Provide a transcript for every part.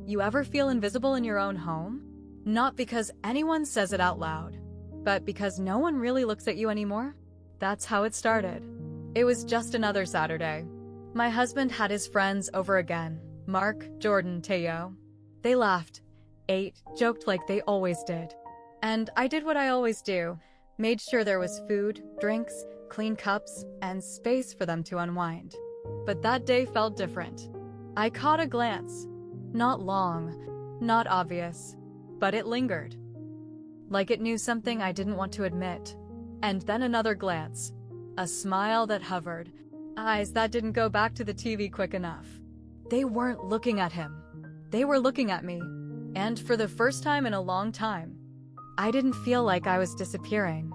You ever feel invisible in your own home? Not because anyone says it out loud, but because no one really looks at you anymore? That's how it started. It was just another Saturday. My husband had his friends over again. Mark, Jordan, Teo. They laughed, ate, joked like they always did. And I did what I always do. Made sure there was food, drinks, clean cups, and space for them to unwind. But that day felt different. I caught a glance. Not long, not obvious, but it lingered. Like it knew something I didn't want to admit. And then another glance. A smile that hovered. Eyes that didn't go back to the TV quick enough. They weren't looking at him. They were looking at me. And for the first time in a long time, I didn't feel like I was disappearing.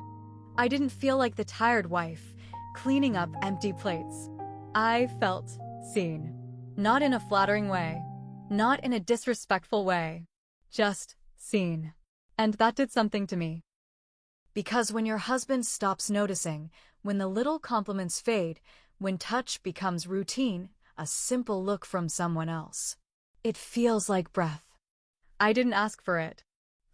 I didn't feel like the tired wife, cleaning up empty plates. I felt seen. Not in a flattering way. Not in a disrespectful way. Just seen. And that did something to me. Because when your husband stops noticing, when the little compliments fade, when touch becomes routine, a simple look from someone else, it feels like breath. I didn't ask for it.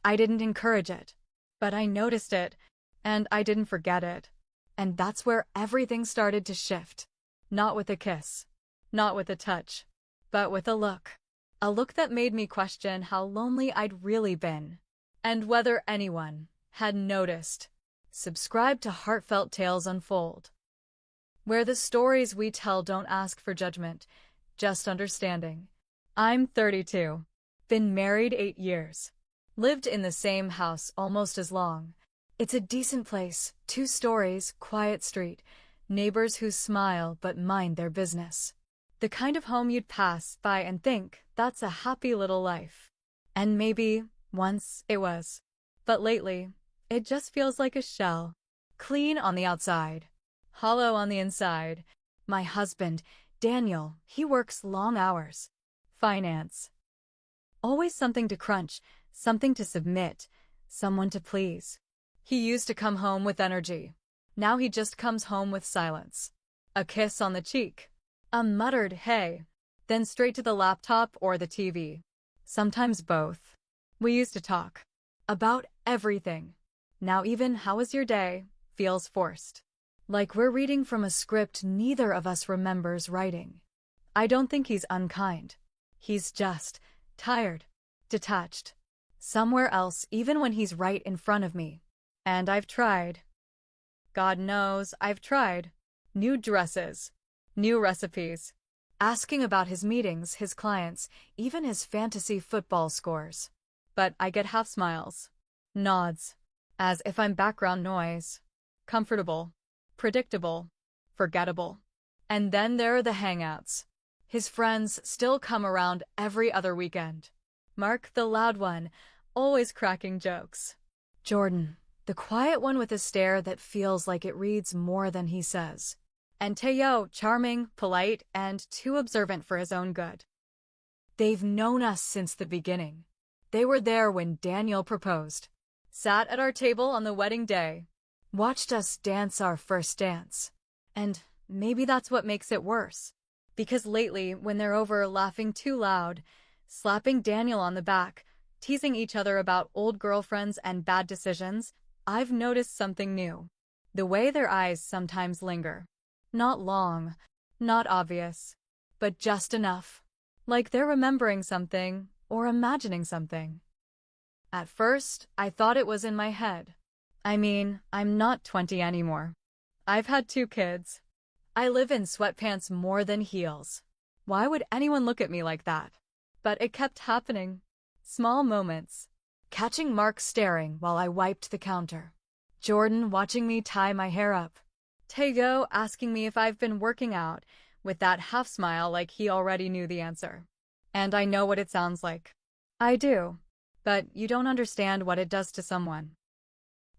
I didn't encourage it. But I noticed it, and I didn't forget it. And that's where everything started to shift. Not with a kiss. Not with a touch. But with a look. A look that made me question how lonely I'd really been. And whether anyone had noticed. Subscribe to Heartfelt Tales Unfold, where the stories we tell don't ask for judgment, just understanding. I'm 32. Been married 8 years. Lived in the same house almost as long. It's a decent place, 2 stories, quiet street, neighbors who smile but mind their business. The kind of home you'd pass by and think, that's a happy little life. And maybe, once, it was. But lately, it just feels like a shell. Clean on the outside. Hollow on the inside. My husband, Daniel, he works long hours. Finance. Always something to crunch, something to submit, someone to please. He used to come home with energy. Now he just comes home with silence. A kiss on the cheek. A muttered hey. Then straight to the laptop or the TV. Sometimes both. We used to talk. About everything. Now even how was your day feels forced. Like we're reading from a script neither of us remembers writing. I don't think he's unkind. He's just tired. Detached. Somewhere else even when he's right in front of me. And I've tried. God knows I've tried. New dresses. New recipes. Asking about his meetings, his clients, even his fantasy football scores. But I get half smiles. Nods. As if I'm background noise. Comfortable. Predictable. Forgettable. And then there are the hangouts. His friends still come around every other weekend. Mark, the loud one, always cracking jokes. Jordan, the quiet one with a stare that feels like it reads more than he says. And Teo, charming, polite, and too observant for his own good. They've known us since the beginning. They were there when Daniel proposed. Sat at our table on the wedding day. Watched us dance our first dance. And maybe that's what makes it worse. Because lately, when they're over laughing too loud, slapping Daniel on the back, teasing each other about old girlfriends and bad decisions, I've noticed something new. The way their eyes sometimes linger. Not long, not obvious, but just enough. Like they're remembering something or imagining something. At first, I thought it was in my head. I mean, I'm not 20 anymore. I've had 2 kids. I live in sweatpants more than heels. Why would anyone look at me like that? But it kept happening. Small moments. Catching Mark staring while I wiped the counter. Jordan watching me tie my hair up. Teo asking me if I've been working out, with that half smile like he already knew the answer. And I know what it sounds like. I do. But you don't understand what it does to someone.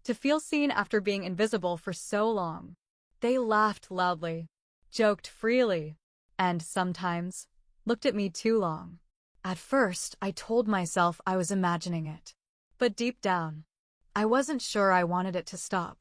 To feel seen after being invisible for so long. They laughed loudly, joked freely, and sometimes looked at me too long. At first, I told myself I was imagining it. But deep down, I wasn't sure I wanted it to stop.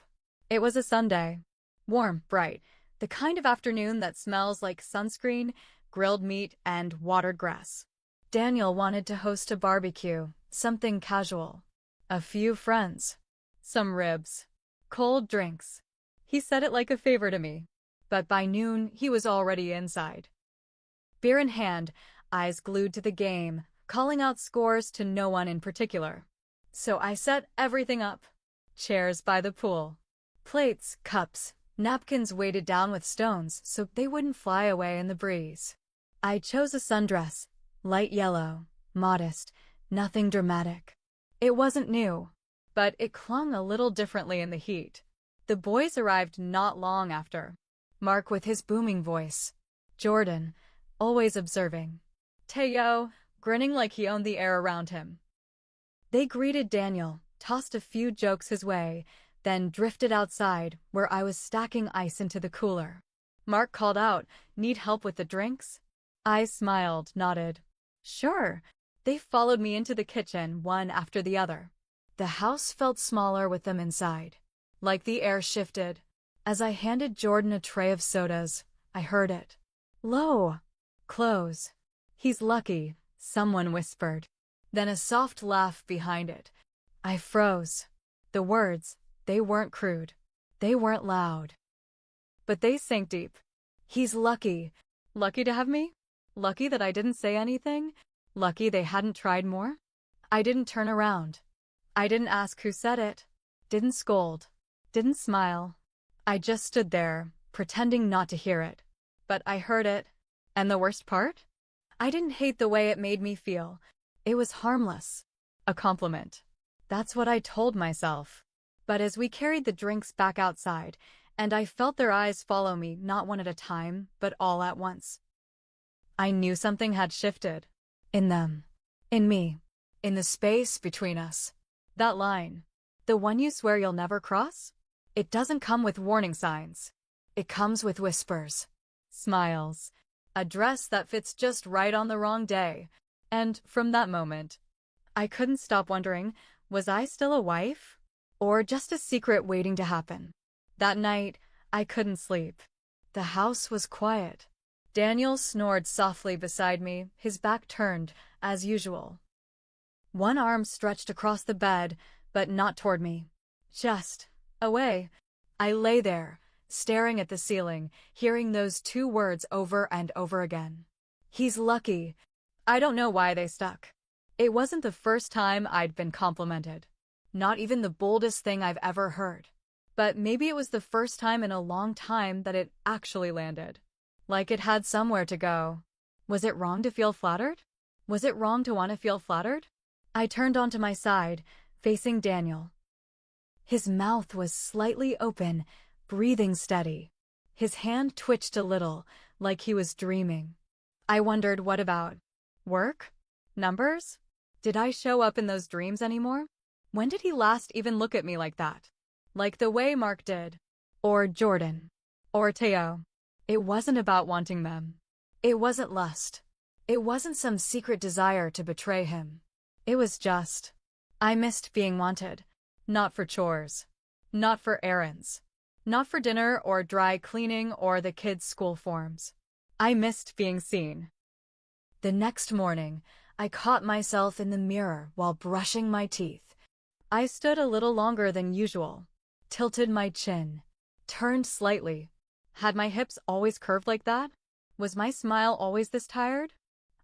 It was a Sunday. Warm, bright, the kind of afternoon that smells like sunscreen, grilled meat, and watered grass. Daniel wanted to host a barbecue, something casual. A few friends. Some ribs. Cold drinks. He said it like a favor to me. But by noon, he was already inside. Beer in hand, eyes glued to the game, calling out scores to no one in particular. So I set everything up. Chairs by the pool. Plates, cups, napkins weighted down with stones so they wouldn't fly away in the breeze. I chose a sundress, light yellow, modest, nothing dramatic. It wasn't new, but it clung a little differently in the heat. The boys arrived not long after. Mark with his booming voice. Jordan, always observing. Teo, grinning like he owned the air around him. They greeted Daniel, tossed a few jokes his way, then drifted outside, where I was stacking ice into the cooler. Mark called out, "Need help with the drinks?" I smiled, nodded. Sure. They followed me into the kitchen, one after the other. The house felt smaller with them inside. Like the air shifted. As I handed Jordan a tray of sodas, I heard it. Low. Close. He's lucky, someone whispered. Then a soft laugh behind it. I froze. The words, they weren't crude. They weren't loud. But they sank deep. He's lucky. Lucky to have me? Lucky that I didn't say anything? Lucky they hadn't tried more? I didn't turn around. I didn't ask who said it. Didn't scold. Didn't smile. I just stood there, pretending not to hear it. But I heard it. And the worst part? I didn't hate the way it made me feel. It was harmless. A compliment. That's what I told myself. But as we carried the drinks back outside, and I felt their eyes follow me not one at a time, but all at once, I knew something had shifted. In them. In me. In the space between us. That line. The one you swear you'll never cross? It doesn't come with warning signs. It comes with whispers. Smiles. A dress that fits just right on the wrong day. And from that moment, I couldn't stop wondering, was I still a wife? Or just a secret waiting to happen? That night, I couldn't sleep. The house was quiet. Daniel snored softly beside me, his back turned, as usual. One arm stretched across the bed, but not toward me. Just away. I lay there, staring at the ceiling, hearing those two words over and over again. He's lucky. I don't know why they stuck. It wasn't the first time I'd been complimented. Not even the boldest thing I've ever heard. But maybe it was the first time in a long time that it actually landed. Like it had somewhere to go. Was it wrong to feel flattered? Was it wrong to want to feel flattered? I turned onto my side, facing Daniel. His mouth was slightly open, breathing steady. His hand twitched a little, like he was dreaming. I wondered, what about? Work? Numbers? Did I show up in those dreams anymore? When did he last even look at me like that? Like the way Mark did. Or Jordan. Or Teo. It wasn't about wanting them. It wasn't lust. It wasn't some secret desire to betray him. It was just, I missed being wanted. Not for chores. Not for errands. Not for dinner or dry cleaning or the kids' school forms. I missed being seen. The next morning, I caught myself in the mirror while brushing my teeth. I stood a little longer than usual, tilted my chin, turned slightly. Had my hips always curved like that? Was my smile always this tired?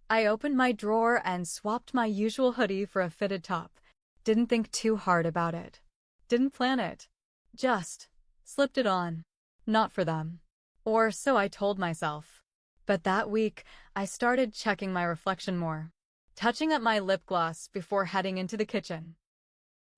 I opened my drawer and swapped my usual hoodie for a fitted top. Didn't think too hard about it. Didn't plan it. Just slipped it on. Not for them. Or so I told myself. But that week, I started checking my reflection more. Touching up my lip gloss before heading into the kitchen.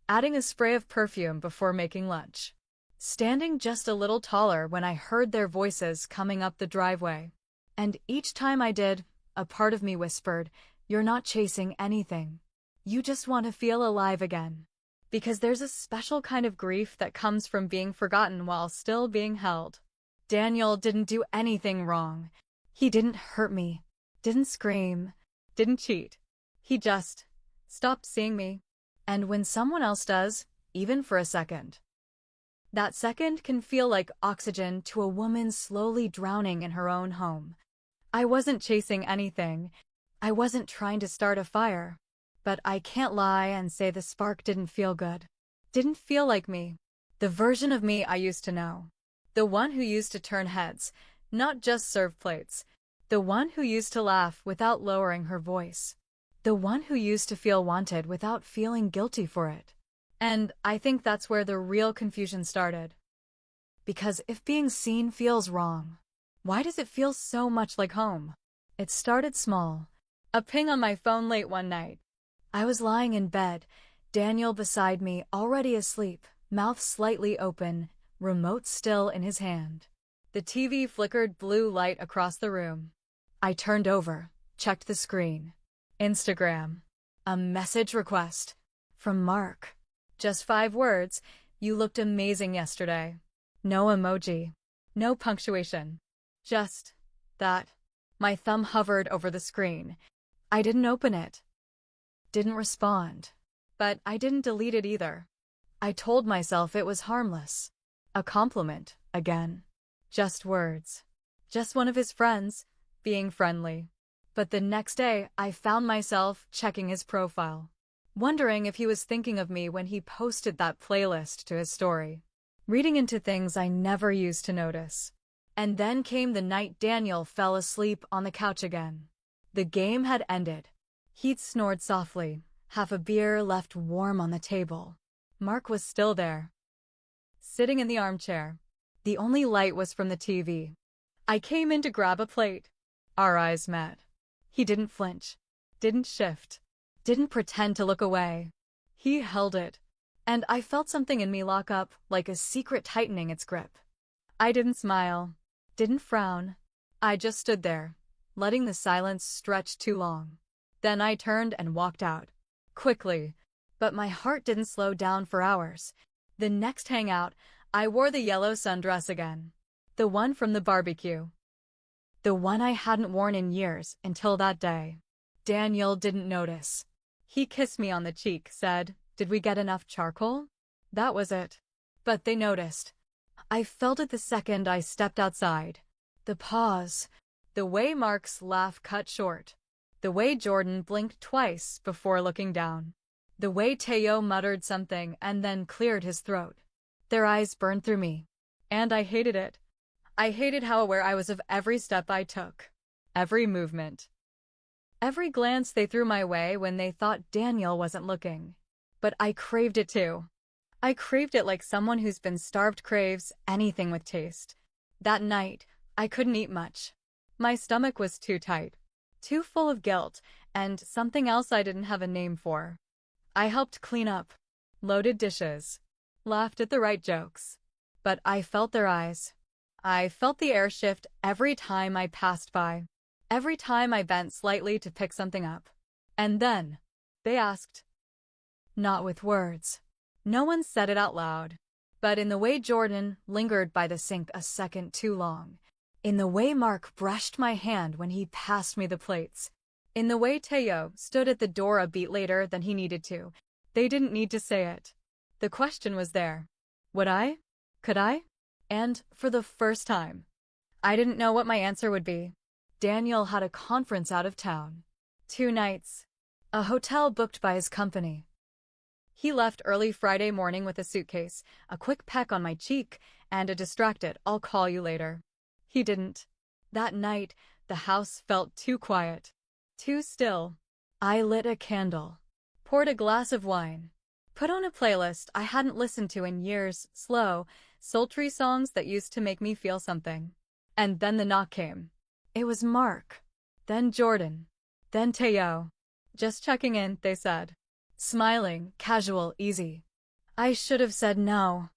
Adding a spray of perfume before making lunch. Standing just a little taller when I heard their voices coming up the driveway. And each time I did, a part of me whispered, "You're not chasing anything. You just want to feel alive again." Because there's a special kind of grief that comes from being forgotten while still being held. Daniel didn't do anything wrong. He didn't hurt me, didn't scream, didn't cheat. He just stopped seeing me. And when someone else does, even for a second, that second can feel like oxygen to a woman slowly drowning in her own home. I wasn't chasing anything. I wasn't trying to start a fire. But I can't lie and say the spark didn't feel good. Didn't feel like me. The version of me I used to know. The one who used to turn heads, not just serve plates. The one who used to laugh without lowering her voice. The one who used to feel wanted without feeling guilty for it. And I think that's where the real confusion started. Because if being seen feels wrong, why does it feel so much like home? It started small. A ping on my phone late one night. I was lying in bed, Daniel beside me, already asleep, mouth slightly open, remote still in his hand. The TV flickered blue light across the room. I turned over, checked the screen. Instagram. A message request. From Mark. Just 5 words, "You looked amazing yesterday." No emoji. No punctuation. Just that. My thumb hovered over the screen. I didn't open it. Didn't respond. But I didn't delete it either. I told myself it was harmless. A compliment, again. Just words. Just one of his friends, being friendly. But the next day, I found myself checking his profile, wondering if he was thinking of me when he posted that playlist to his story, reading into things I never used to notice. And then came the night Daniel fell asleep on the couch again. The game had ended. He'd snored softly, half a beer left warm on the table. Mark was still there, sitting in the armchair. The only light was from the TV. I came in to grab a plate. Our eyes met. He didn't flinch, didn't shift, didn't pretend to look away. He held it, and I felt something in me lock up, like a secret tightening its grip. I didn't smile, didn't frown. I just stood there, letting the silence stretch too long. Then I turned and walked out, quickly, but my heart didn't slow down for hours. The next hangout, I wore the yellow sundress again. The one from the barbecue. The one I hadn't worn in years until that day. Daniel didn't notice. He kissed me on the cheek, said, "Did we get enough charcoal?" That was it. But they noticed. I felt it the second I stepped outside. The pause. The way Mark's laugh cut short. The way Jordan blinked twice before looking down. The way Teo muttered something and then cleared his throat. Their eyes burned through me. And I hated it. I hated how aware I was of every step I took. Every movement. Every glance they threw my way when they thought Daniel wasn't looking. But I craved it too. I craved it like someone who's been starved craves anything with taste. That night, I couldn't eat much. My stomach was too tight, too full of guilt, and something else I didn't have a name for. I helped clean up, loaded dishes, laughed at the right jokes. But I felt their eyes. I felt the air shift every time I passed by, every time I bent slightly to pick something up. And then, they asked. Not with words. No one said it out loud. But in the way Jordan lingered by the sink a second too long. In the way Mark brushed my hand when he passed me the plates. In the way Teo stood at the door a beat later than he needed to. They didn't need to say it. The question was there. Would I? Could I? And, for the first time, I didn't know what my answer would be. Daniel had a conference out of town. 2 nights. A hotel booked by his company. He left early Friday morning with a suitcase, a quick peck on my cheek, and a distracted, "I'll call you later." He didn't. That night, the house felt too quiet. Too still. I lit a candle. Poured a glass of wine. Put on a playlist I hadn't listened to in years, slow, sultry songs that used to make me feel something. And then the knock came. It was Mark. Then Jordan. Then Teo. "Just checking in," they said. Smiling, casual, easy. I should have said no.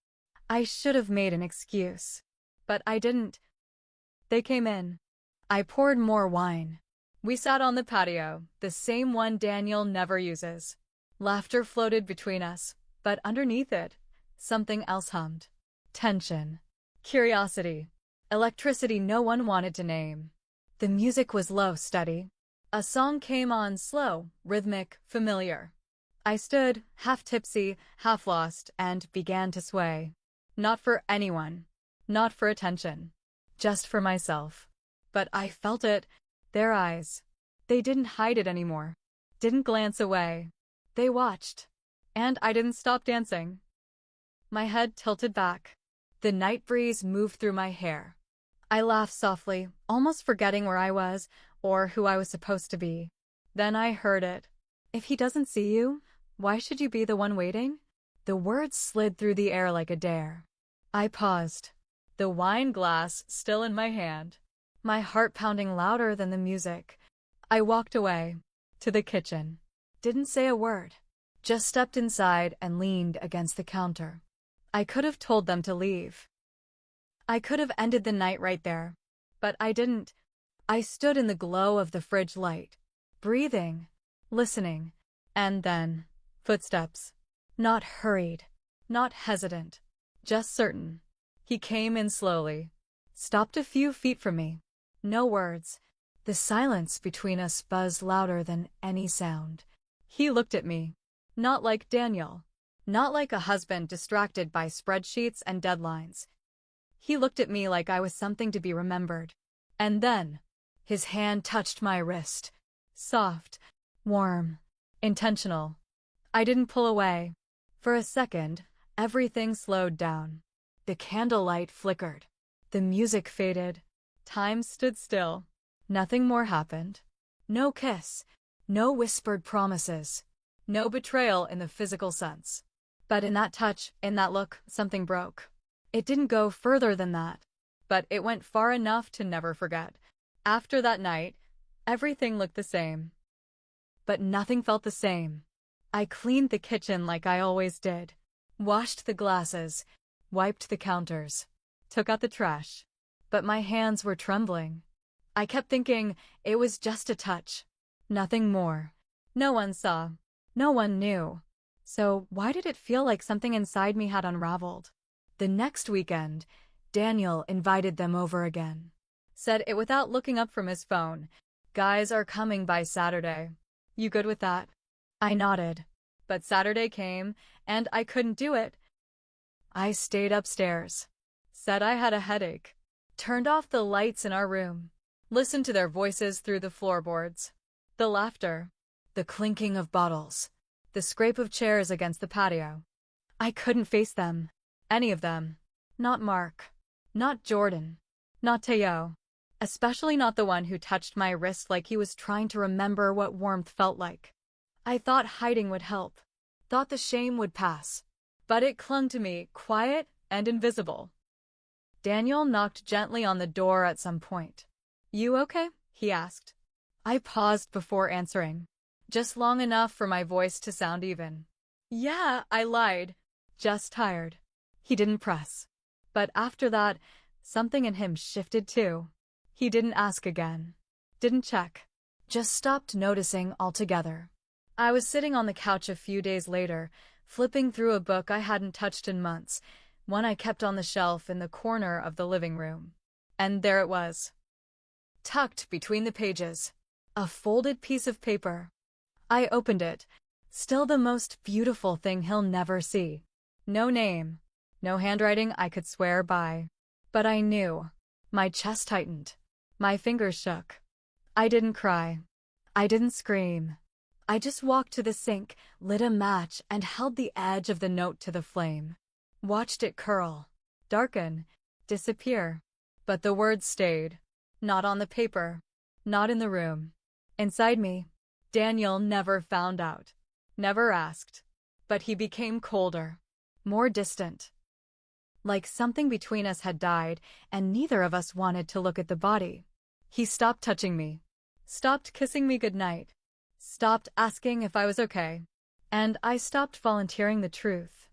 I should have made an excuse. But I didn't. They came in. I poured more wine. We sat on the patio, the same one Daniel never uses. Laughter floated between us, but underneath it, something else hummed. Tension. Curiosity. Electricity no one wanted to name. The music was low, steady. A song came on slow, rhythmic, familiar. I stood, half tipsy, half lost, and began to sway. Not for anyone. Not for attention. Just for myself. But I felt it. Their eyes. They didn't hide it anymore. Didn't glance away. They watched. And I didn't stop dancing. My head tilted back. The night breeze moved through my hair. I laughed softly, almost forgetting where I was or who I was supposed to be. Then I heard it. If he doesn't see you, why should you be the one waiting? The words slid through the air like a dare. I paused, the wine glass still in my hand, my heart pounding louder than the music. I walked away, to the kitchen. Didn't say a word. Just stepped inside and leaned against the counter. I could have told them to leave. I could have ended the night right there. But I didn't. I stood in the glow of the fridge light, breathing, listening, and then, footsteps. Not hurried, not hesitant, just certain. He came in slowly, stopped a few feet from me. No words. The silence between us buzzed louder than any sound. He looked at me, not like Daniel, not like a husband distracted by spreadsheets and deadlines. He looked at me like I was something to be remembered. And then, his hand touched my wrist. Soft, warm, intentional. I didn't pull away. For a second, everything slowed down. The candlelight flickered. The music faded. Time stood still. Nothing more happened. No kiss. No whispered promises. No betrayal in the physical sense. But in that touch, in that look, something broke. It didn't go further than that. But it went far enough to never forget. After that night, everything looked the same. But nothing felt the same. I cleaned the kitchen like I always did. Washed the glasses. Wiped the counters. Took out the trash. But my hands were trembling. I kept thinking it was just a touch. Nothing more. No one saw. No one knew. So why did it feel like something inside me had unraveled? The next weekend, Daniel invited them over again. Said it without looking up from his phone. Guys are coming by Saturday. You good with that? I nodded. But Saturday came, and I couldn't do it. I stayed upstairs. Said I had a headache. Turned off the lights in our room. Listened to their voices through the floorboards. The laughter. The clinking of bottles. The scrape of chairs against the patio. I couldn't face them. Any of them. Not Mark. Not Jordan. Not Teo. Especially not the one who touched my wrist like he was trying to remember what warmth felt like. I thought hiding would help. Thought the shame would pass. But it clung to me, quiet and invisible. Daniel knocked gently on the door at some point. You okay? He asked. I paused before answering. Just long enough for my voice to sound even. Yeah, I lied. Just tired. He didn't press. But after that, something in him shifted too. He didn't ask again. Didn't check. Just stopped noticing altogether. I was sitting on the couch a few days later, flipping through a book I hadn't touched in months, one I kept on the shelf in the corner of the living room. And there it was. Tucked between the pages. A folded piece of paper. I opened it. Still the most beautiful thing he'll never see. No name. No handwriting I could swear by. But I knew. My chest tightened. My fingers shook. I didn't cry. I didn't scream. I just walked to the sink, lit a match, and held the edge of the note to the flame. Watched it curl, darken, disappear. But the words stayed. Not on the paper. Not in the room. Inside me. Daniel never found out. Never asked. But he became colder. More distant. Like something between us had died, and neither of us wanted to look at the body. He stopped touching me. Stopped kissing me goodnight. Stopped asking if I was okay. And I stopped volunteering the truth.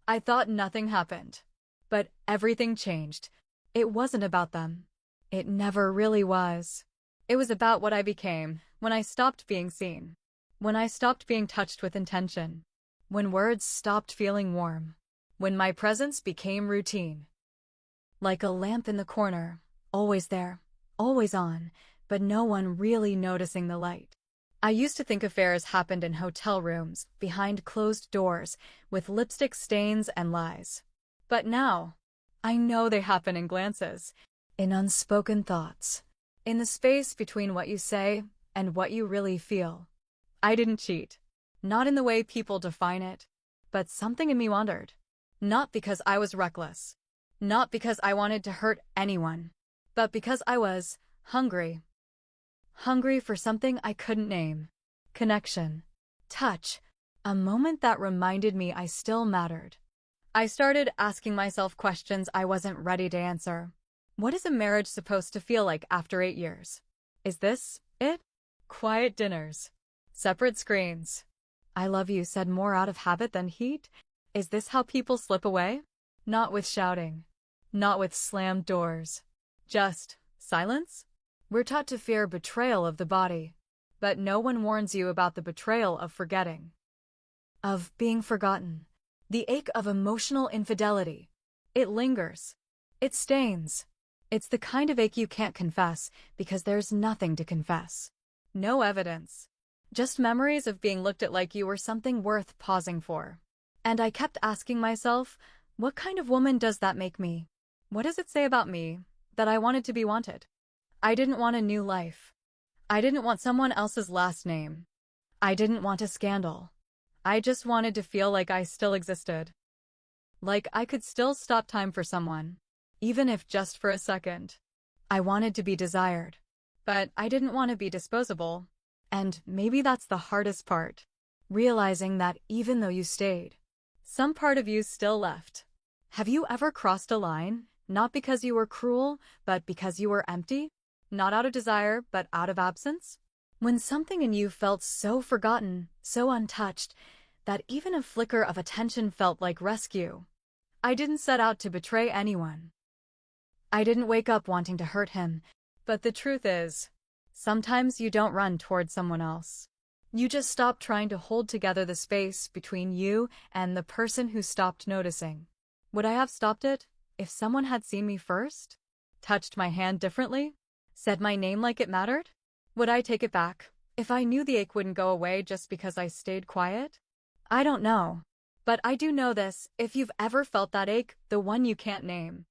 I thought nothing happened. But everything changed. It wasn't about them. It never really was. It was about what I became when I stopped being seen. When I stopped being touched with intention. When words stopped feeling warm. When my presence became routine. Like a lamp in the corner, always there, always on, but no one really noticing the light. I used to think affairs happened in hotel rooms, behind closed doors, with lipstick stains and lies. But now, I know they happen in glances, in unspoken thoughts, in the space between what you say and what you really feel. I didn't cheat. Not in the way people define it, but something in me wandered. Not because I was reckless. Not because I wanted to hurt anyone, but because I was hungry. Hungry for something I couldn't name. Connection. Touch. A moment that reminded me I still mattered. I started asking myself questions I wasn't ready to answer. What is a marriage supposed to feel like after 8 years? Is this it? Quiet dinners. Separate screens. I love you said more out of habit than heat? Is this how people slip away? Not with shouting. Not with slammed doors. Just silence? We're taught to fear betrayal of the body, but no one warns you about the betrayal of forgetting. Of being forgotten. The ache of emotional infidelity. It lingers. It stains. It's the kind of ache you can't confess because there's nothing to confess. No evidence. Just memories of being looked at like you were something worth pausing for. And I kept asking myself, what kind of woman does that make me? What does it say about me that I wanted to be wanted? I didn't want a new life. I didn't want someone else's last name. I didn't want a scandal. I just wanted to feel like I still existed. Like I could still stop time for someone, even if just for a second. I wanted to be desired, but I didn't want to be disposable. And maybe that's the hardest part. Realizing that even though you stayed, some part of you still left. Have you ever crossed a line, not because you were cruel, but because you were empty? Not out of desire, but out of absence? When something in you felt so forgotten, so untouched, that even a flicker of attention felt like rescue. I didn't set out to betray anyone. I didn't wake up wanting to hurt him, but the truth is, sometimes you don't run toward someone else. You just stop trying to hold together the space between you and the person who stopped noticing. Would I have stopped it if someone had seen me first? Touched my hand differently? Said my name like it mattered? Would I take it back if I knew the ache wouldn't go away just because I stayed quiet? I don't know. But I do know this, if you've ever felt that ache, the one you can't name.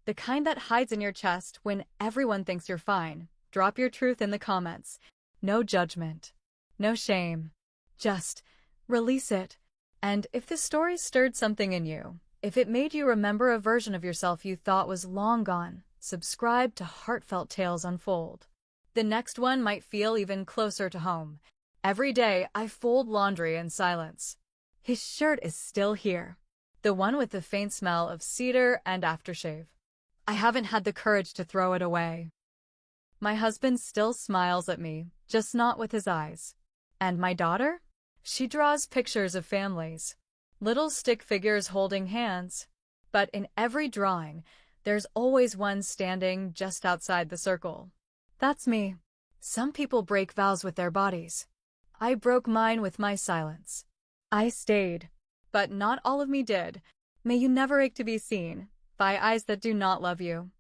The kind that hides in your chest when everyone thinks you're fine. Drop your truth in the comments. No judgment. No shame. Just release it. And if this story stirred something in you, if it made you remember a version of yourself you thought was long gone, subscribe to Heartfelt Tales Unfold. The next one might feel even closer to home. Every day, I fold laundry in silence. His shirt is still here. The one with the faint smell of cedar and aftershave. I haven't had the courage to throw it away. My husband still smiles at me, just not with his eyes. And my daughter? She draws pictures of families. Little stick figures holding hands. But in every drawing, there's always one standing just outside the circle. That's me. Some people break vows with their bodies. I broke mine with my silence. I stayed. But not all of me did. May you never ache to be seen by eyes that do not love you.